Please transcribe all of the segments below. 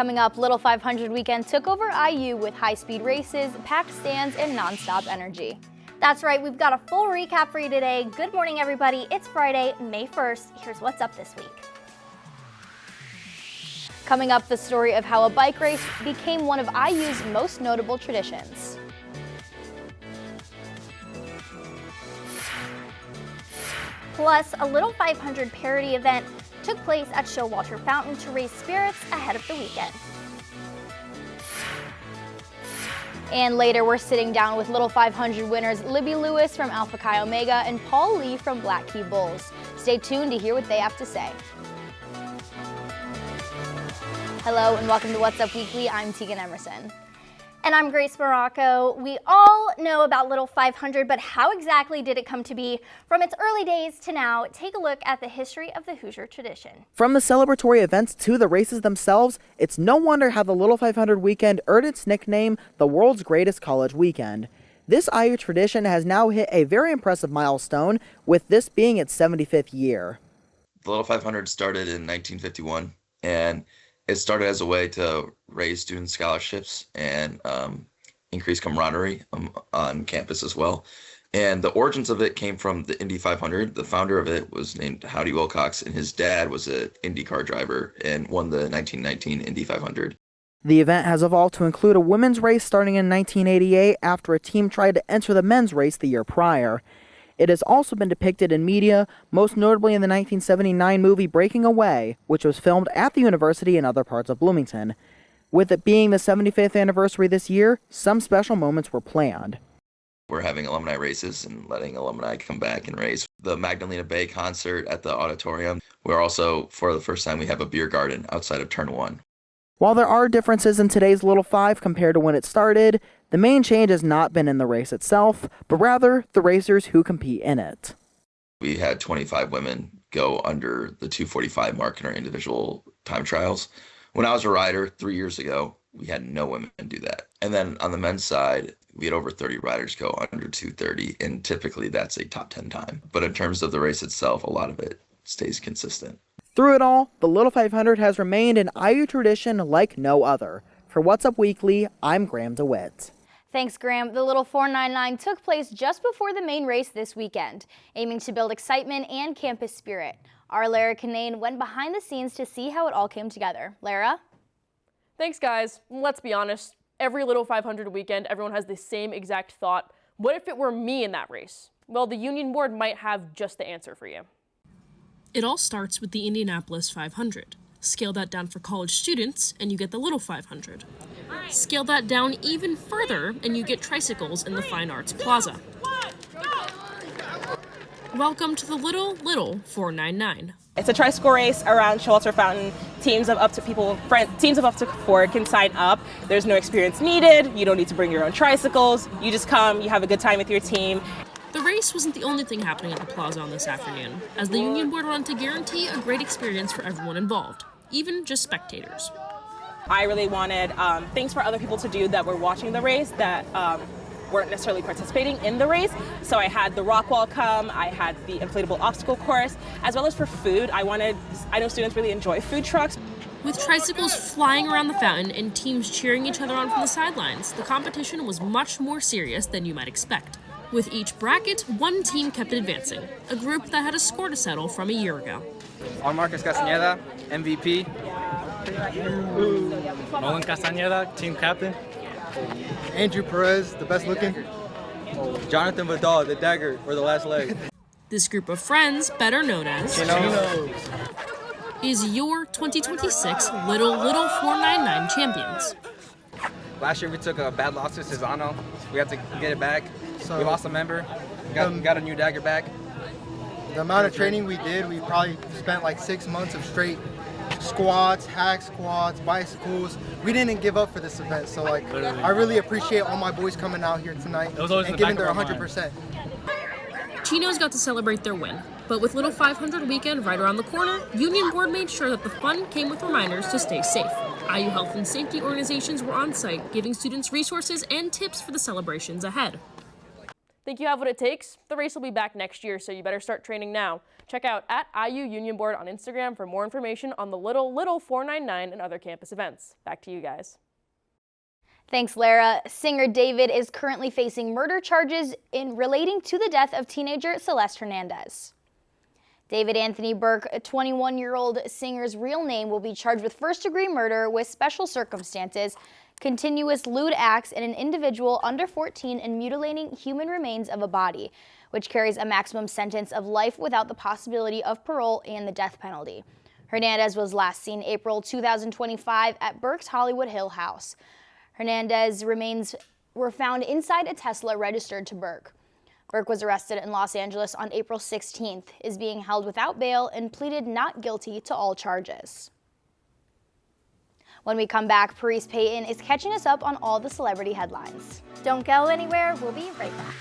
Coming up, Little 500 weekend took over IU with high-speed races, packed stands, and non-stop energy. That's right, we've got a full recap for you today. Good morning, everybody. It's Friday, May 1st. Here's what's up this week. Coming up, the story of how a bike race became one of IU's most notable traditions. Plus, a Little 500 parody event took place at Showalter Fountain to raise spirits ahead of the weekend. And later, we're sitting down with Little 500 winners Libby Lewis from Alpha Chi Omega and Paul Lee from Black Key Bulls. Stay tuned to hear what they have to say. Hello and welcome to What's Up Weekly. I'm Tegan Emerson. And I'm Grace Morocco. We all know about Little 500, but how exactly did it come to be? From its early days to now, take a look at the history of the Hoosier tradition. From the celebratory events to the races themselves, it's no wonder how the Little 500 weekend earned its nickname, the world's greatest college weekend. This IU tradition has now hit a very impressive milestone, with this being its 75th year. The Little 500 started in 1951, and it started as a way to raise student scholarships and increase camaraderie on campus as well. And the origins of it came from the Indy 500. The founder of it was named Howdy Wilcox, and his dad was an IndyCar driver and won the 1919 Indy 500. The event has evolved to include a women's race starting in 1988 after a team tried to enter the men's race the year prior. It has also been depicted in media, most notably in the 1979 movie Breaking Away, which was filmed at the university in other parts of Bloomington. With it being the 75th anniversary this year, some special moments were planned. We're having alumni races and letting alumni come back and race. The Magdalena Bay concert at the auditorium. We're also, for the first time, we have a beer garden outside of Turn 1. While there are differences in today's Little 5 compared to when it started, the main change has not been in the race itself, but rather the racers who compete in it. We had 25 women go under the 2:45 mark in our individual time trials. When I was a rider 3 years ago, we had no women do that. And then on the men's side, we had over 30 riders go under 2:30, and typically that's a top 10 time. But in terms of the race itself, a lot of it stays consistent. Through it all, the Little 500 has remained an IU tradition like no other. For What's Up Weekly, I'm Graham DeWitt. Thanks, Graham. The Little 499 took place just before the main race this weekend, aiming to build excitement and campus spirit. Our Lara Kinane went behind the scenes to see how it all came together. Lara? Thanks, guys. Let's be honest. Every Little 500 weekend, everyone has the same exact thought. What if it were me in that race? Well, the Union Board might have just the answer for you. It all starts with the Indianapolis 500. Scale that down for college students, and you get the Little 500. Scale that down even further, and you get tricycles in the Fine Arts Plaza. Welcome to the Little 499. It's a tricycle race around Showalter Fountain. Teams of up to 4 can sign up. There's no experience needed. You don't need to bring your own tricycles. You just come, you have a good time with your team. The race wasn't the only thing happening at the plaza on this afternoon, as the Union Board wanted to guarantee a great experience for everyone involved, even just spectators. I really wanted things for other people to do that were watching the race that weren't necessarily participating in the race. So I had the rock wall come, I had the inflatable obstacle course, as well as for food. I know students really enjoy food trucks. With tricycles flying around the fountain and teams cheering each other on from the sidelines, the competition was much more serious than you might expect. With each bracket, one team kept advancing, a group that had a score to settle from a year ago. Juan Marcos Castañeda, MVP. Nolan Castañeda, team captain. Andrew Perez, the best looking. Jonathan Vidal, the dagger, or the last leg. This group of friends, better known as Chinos, is your 2026 Little 499 champions. Last year we took a bad loss to Cesano. We had to get it back. So, we lost a member. Got a new dagger back. The amount of training we did, we probably spent like 6 months of straight squats, hack squats, bicycles. We didn't give up for this event. So I really appreciate all my boys coming out here tonight and giving their 100%. Chinos got to celebrate their win, but with Little 500 weekend right around the corner, Union Board made sure that the fun came with reminders to stay safe. IU health and safety organizations were on site, giving students resources and tips for the celebrations ahead. Think you have what it takes? The race will be back next year, so you better start training now. Check out @IU Union Board on Instagram for more information on the Little 499 and other campus events. Back to you guys. Thanks, Lara. Singer David is currently facing murder charges in relating to the death of teenager Celeste Hernandez. David Anthony Burke, a 21-year-old singer's real name, will be charged with first-degree murder with special circumstances, continuous lewd acts, and an individual under 14 and mutilating human remains of a body, which carries a maximum sentence of life without the possibility of parole and the death penalty. Hernandez was last seen April 2025 at Burke's Hollywood Hill house. Hernandez remains were found inside a Tesla registered to Burke. Burke was arrested in Los Angeles on April 16th, is being held without bail, and pleaded not guilty to all charges. When we come back, Paris Payton is catching us up on all the celebrity headlines. Don't go anywhere, we'll be right back.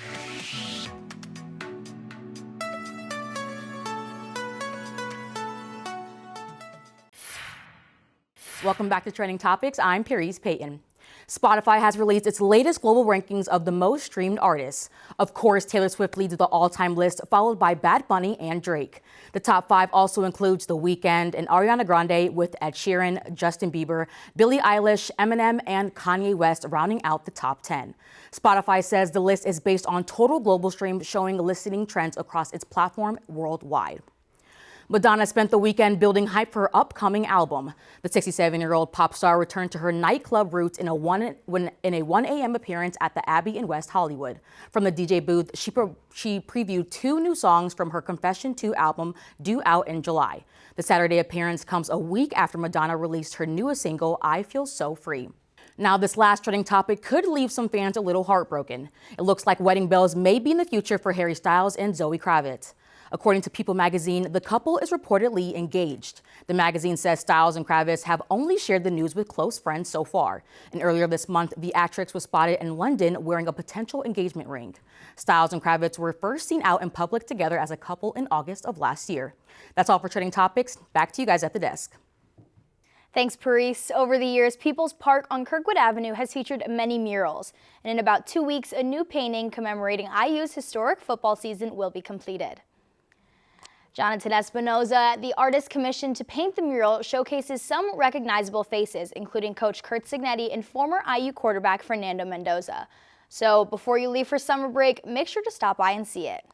Welcome back to Trending Topics. I'm Paris Payton. Spotify has released its latest global rankings of the most streamed artists. Of course, Taylor Swift leads the all-time list, followed by Bad Bunny and Drake. The top 5 also includes The Weeknd and Ariana Grande, with Ed Sheeran, Justin Bieber, Billie Eilish, Eminem, and Kanye West rounding out the top 10. Spotify says the list is based on total global streams, showing listening trends across its platform worldwide. Madonna spent the weekend building hype for her upcoming album. The 67-year-old pop star returned to her nightclub roots in a 1 a.m. appearance at the Abbey in West Hollywood. From the DJ booth, she previewed 2 new songs from her Confession 2 album, due out in July. The Saturday appearance comes a week after Madonna released her newest single, I Feel So Free. Now, this last trending topic could leave some fans a little heartbroken. It looks like wedding bells may be in the future for Harry Styles and Zoe Kravitz. According to People magazine, the couple is reportedly engaged. The magazine says Styles and Kravitz have only shared the news with close friends so far. And earlier this month, the actress was spotted in London wearing a potential engagement ring. Styles and Kravitz were first seen out in public together as a couple in August of last year. That's all for Trending Topics. Back to you guys at the desk. Thanks, Paris. Over the years, People's Park on Kirkwood Avenue has featured many murals. And in about 2 weeks, a new painting commemorating IU's historic football season will be completed. Jonathan Espinoza, the artist commissioned to paint the mural, showcases some recognizable faces, including Coach Kurt Signetti and former IU quarterback Fernando Mendoza. So before you leave for summer break, make sure to stop by and see it.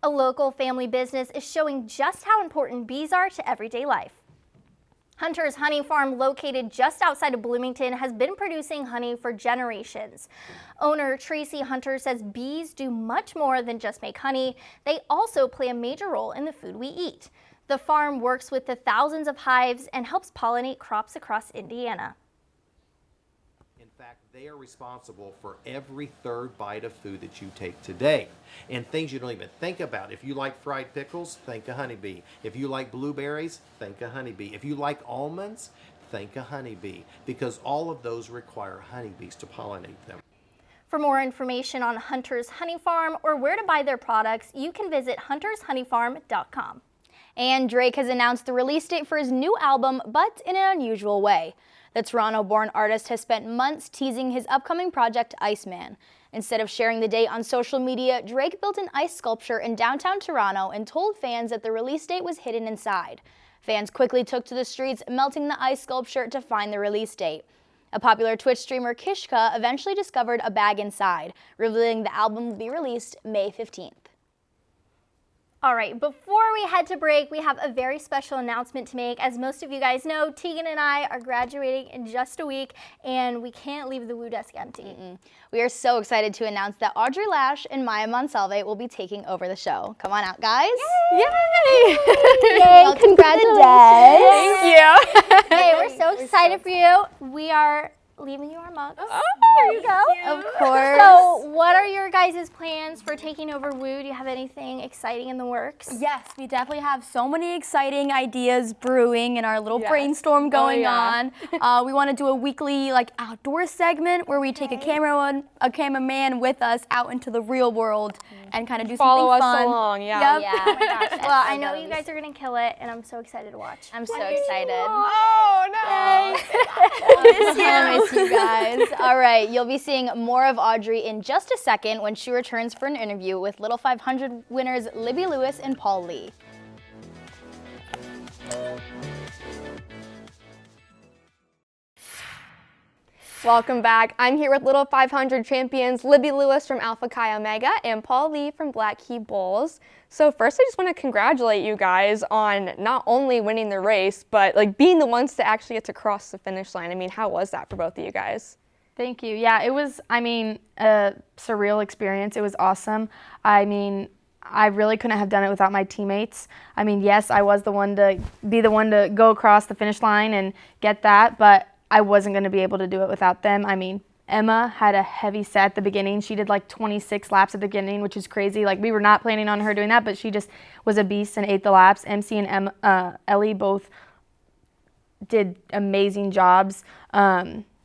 A local family business is showing just how important bees are to everyday life. Hunter's Honey Farm, located just outside of Bloomington, has been producing honey for generations. Owner Tracy Hunter says bees do much more than just make honey. They also play a major role in the food we eat. The farm works with the thousands of hives and helps pollinate crops across Indiana. In fact, they are responsible for every third bite of food that you take today. And things you don't even think about. If you like fried pickles, think a honeybee. If you like blueberries, think a honeybee. If you like almonds, think a honeybee. Because all of those require honeybees to pollinate them. For more information on Hunter's Honey Farm or where to buy their products, you can visit huntershoneyfarm.com. And Drake has announced the release date for his new album, but in an unusual way. The Toronto-born artist has spent months teasing his upcoming project, Iceman. Instead of sharing the date on social media, Drake built an ice sculpture in downtown Toronto and told fans that the release date was hidden inside. Fans quickly took to the streets, melting the ice sculpture to find the release date. A popular Twitch streamer, Kishka, eventually discovered a bag inside, revealing the album will be released May 15th. All right, before we head to break, we have a very special announcement to make. As most of you guys know, Tegan and I are graduating in just a week, and we can't leave the Woo Desk empty. We are so excited to announce that Audrey Lash and Maya Monsalve will be taking over the show. Come on out, guys. Yay! Yay! Yay! Congratulations. Thank you. Hey, we're so excited for you. We are leaving you our mugs. Oh, there you go. Of course. So what are your guys' plans for taking over Woo? Do you have anything exciting in the works? Yes, we definitely have so many exciting ideas brewing in our little brainstorm going on. We want to do a weekly outdoor segment where we take a cameraman with us out into the real world and kind of do Follow something us fun. along, yeah. Yep. Yeah. Oh my gosh. Well, I know you guys are gonna kill it, and I'm so excited to watch. I'm so excited. Oh, no. I miss you guys. All right, you'll be seeing more of Audrey in just a second when she returns for an interview with Little 500 winners Libby Lewis and Paul Lee. Welcome back. I'm here with Little 500 champions Libby Lewis from Alpha Chi Omega and Paul Lee from Black Key Bulls. So first, I just want to congratulate you guys on not only winning the race, but like being the ones to actually get to cross the finish line. I mean, how was that for both of you guys? Thank you. Yeah, it was, a surreal experience. It was awesome. I really couldn't have done it without my teammates. Yes, I was the one to go across the finish line and get that, but I wasn't going to be able to do it without them. Emma had a heavy set at the beginning. She did like 26 laps at the beginning, which is crazy. Like, we were not planning on her doing that, but she just was a beast and ate the laps. MC and Ellie both did amazing jobs.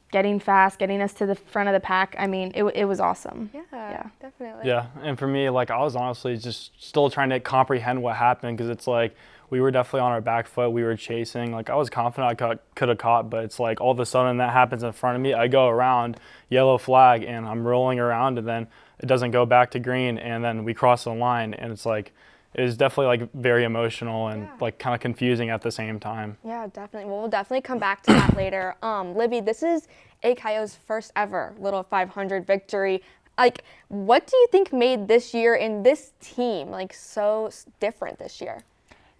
Getting fast, getting us to the front of the pack. It was awesome. Yeah, definitely. Yeah, and for me, like, I was honestly just still trying to comprehend what happened, because it's like we were definitely on our back foot. We were chasing. Like, I was confident I could have caught, but it's like all of a sudden that happens in front of me. I go around, yellow flag, and I'm rolling around, and then it doesn't go back to green, and then we cross the line, and it's like, it was definitely like very emotional and like kind of confusing at the same time. Yeah, definitely. Well, we'll definitely come back to that later. Libby, this is ACIO's first ever Little 500 victory. Like, what do you think made this year and this team like so different this year?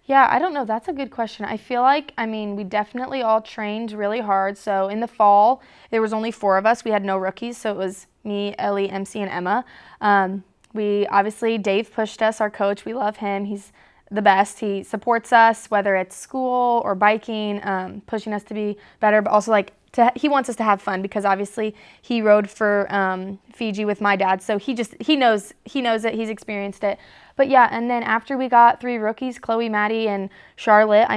Yeah, I don't know. That's a good question. I feel like, we definitely all trained really hard. So in the fall, there was only 4 of us. We had no rookies. So it was me, Ellie, MC, and Emma. Dave pushed us, our coach. We love him. He's the best. He supports us, whether it's school or biking, pushing us to be better, but also he wants us to have fun, because obviously he rode for Fiji with my dad. So he knows it. He's experienced it. But yeah, and then after we got 3 rookies, Chloe, Maddie, and Charlotte,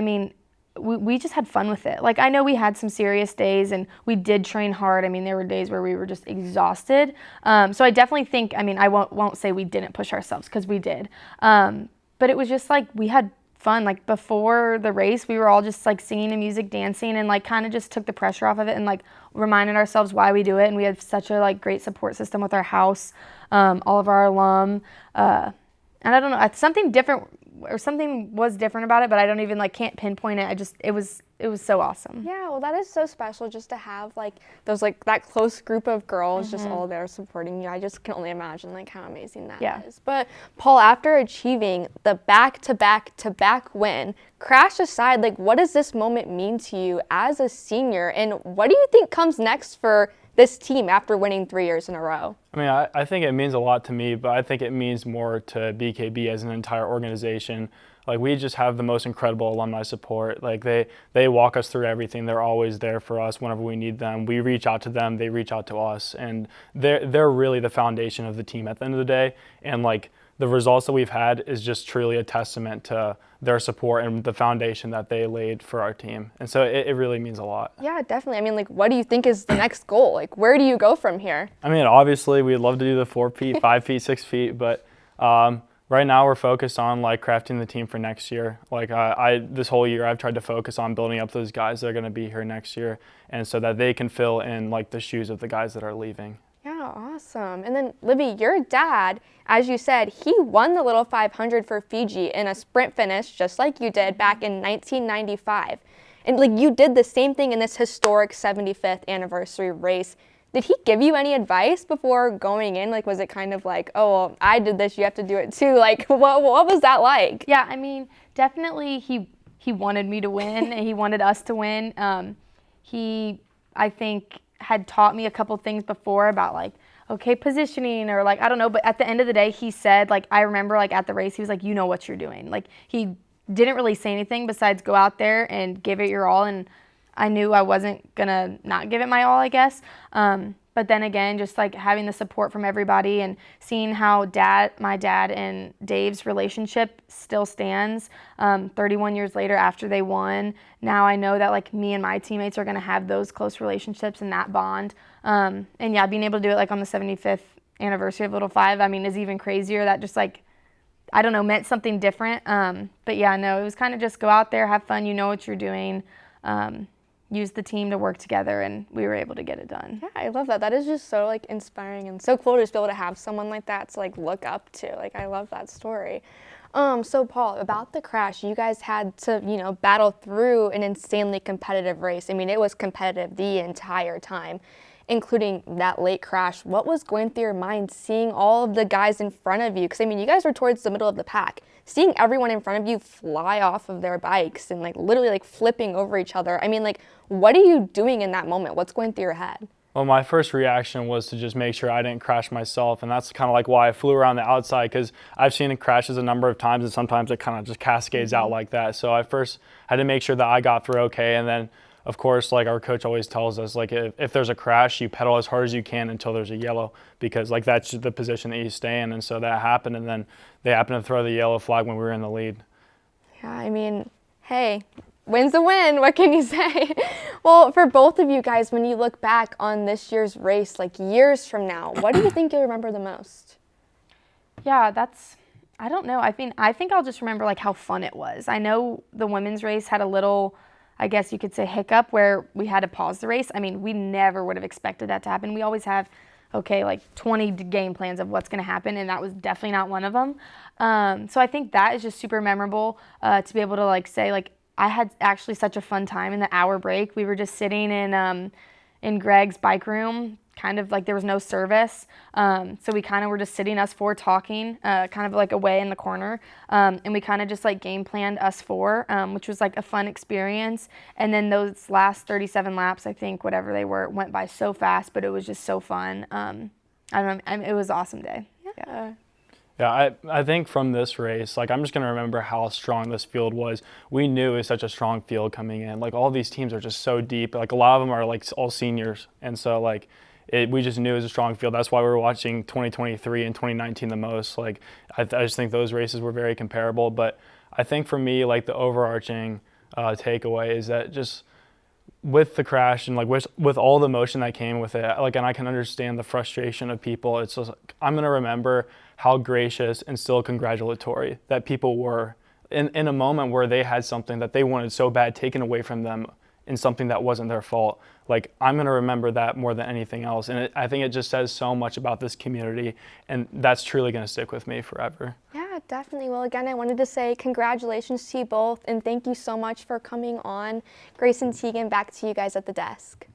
we just had fun with it. Like, I know we had some serious days and we did train hard. There were days where we were just exhausted. So I definitely think, I won't say we didn't push ourselves, because we did. But it was just like we had fun. Like, before the race, we were all just like singing the music, dancing, and like kind of just took the pressure off of it and like reminded ourselves why we do it. And we have such a like great support system with our house, all of our alum. And I don't know, something different, or something was different about it, but I don't even can't pinpoint it. It was so awesome. Yeah, well, that is so special, just to have those that close group of girls just all there supporting you. I just can only imagine how amazing that is. But Paul, after achieving the back-to-back win, crash aside, what does this moment mean to you as a senior, and what do you think comes next for this team after winning 3 years in a row? I think it means a lot to me, but I think it means more to BKB as an entire organization. We just have the most incredible alumni support. They walk us through everything. They're always there for us whenever we need them. We reach out to them, they reach out to us, and they're really the foundation of the team at the end of the day. And the results that we've had is just truly a testament to their support and the foundation that they laid for our team. And so it really means a lot. Yeah, definitely. What do you think is the next goal? Where do you go from here? Obviously we'd love to do the 4 feet, 5 feet, 6 feet, but right now we're focused on crafting the team for next year. This whole year I've tried to focus on building up those guys that are going to be here next year, and so that they can fill in the shoes of the guys that are leaving. Yeah, awesome. And then Libby, your dad, as you said, he won the Little 500 for Fiji in a sprint finish, just like you did back in 1995. And you did the same thing in this historic 75th anniversary race. Did he give you any advice before going in? Was it kind of oh, well, I did this, you have to do it too? What was that like? Yeah, definitely he wanted me to win and he wanted us to win. I think, had taught me a couple things before about positioning, or I don't know, but at the end of the day, he said, I remember at the race, he was you know what you're doing. He didn't really say anything besides go out there and give it your all, and I knew I wasn't gonna not give it my all, I guess. But then again, just having the support from everybody and seeing how my dad and Dave's relationship still stands 31 years later after they won. Now I know that me and my teammates are gonna have those close relationships and that bond. And yeah, being able to do it on the 75th anniversary of Little 5, I mean, is even crazier. That just like, I don't know, meant something different. But yeah, no, it was kind of just go out there, have fun, you know what you're doing, use the team to work together, and we were able to get it done. Yeah, I love that. That is just so like inspiring and so cool to just be able to have someone like that to like look up to. Like, I love that story. So Paul, about the crash, you guys had to, you know, battle through an insanely competitive race. I mean, it was competitive the entire time, including that late crash. What was going through your mind seeing all of the guys in front of you? Because I mean, you guys were towards the middle of the pack. Seeing everyone in front of you fly off of their bikes and like literally like flipping over each other. I mean, like, what are you doing in that moment? What's going through your head? Well, my first reaction was to just make sure I didn't crash myself, and that's kind of like why I flew around the outside, because I've seen it crashes a number of times, and sometimes it kind of just cascades out like that. So I first had to make sure that I got through okay, and then, of course, like our coach always tells us, like if there's a crash, you pedal as hard as you can until there's a yellow, because like that's the position that you stay in. And so that happened, and then they happened to throw the yellow flag when we were in the lead. Yeah, I mean, hey, win's a win. What can you say? Well, for both of you guys, when you look back on this year's race, like years from now, what do you think you'll remember the most? Yeah, I don't know. I think I'll just remember like how fun it was. I know the women's race had a little, I guess you could say, hiccup where we had to pause the race. I mean, we never would have expected that to happen. We always have, okay, like 20 game plans of what's going to happen, and that was definitely not one of them. So I think that is just super memorable to be able to like say like I had actually such a fun time in the hour break. We were just sitting in Greg's bike room, kind of like there was no service. So we kind of were just sitting, us four, talking, kind of like away in the corner. And we kind of just like game planned us four, which was like a fun experience. And then those last 37 laps, I think, whatever they were, went by so fast, but it was just so fun. I don't know, it was an awesome day. Yeah. Yeah, I think from this race, like I'm just going to remember how strong this field was. We knew it was such a strong field coming in. Like all these teams are just so deep. Like a lot of them are like all seniors. And so like we just knew it was a strong field. That's why we were watching 2023 and 2019 the most. Like I just think those races were very comparable. But I think for me, like the overarching takeaway is that just with the crash and like with all the emotion that came with it, like, and I can understand the frustration of people. It's just like, I'm going to remember how gracious and still congratulatory that people were in a moment where they had something that they wanted so bad taken away from them in something that wasn't their fault. Like, I'm going to remember that more than anything else. And I think it just says so much about this community, and that's truly going to stick with me forever. Yeah, definitely. Well, again, I wanted to say congratulations to you both, and thank you so much for coming on. Grace and Tegan, back to you guys at the desk.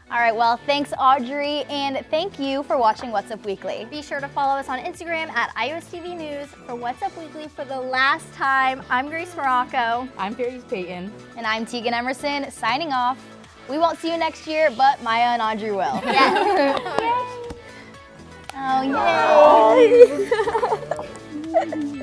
All right, well, thanks, Audrey, and thank you for watching What's Up Weekly. Be sure to follow us on Instagram at IUSTV News for What's Up Weekly for the last time. I'm Grace Morocco. I'm Paris Payton. And I'm Tegan Emerson, signing off. We won't see you next year, but Maya and Audrey will. Yeah. Yay. Oh, yay.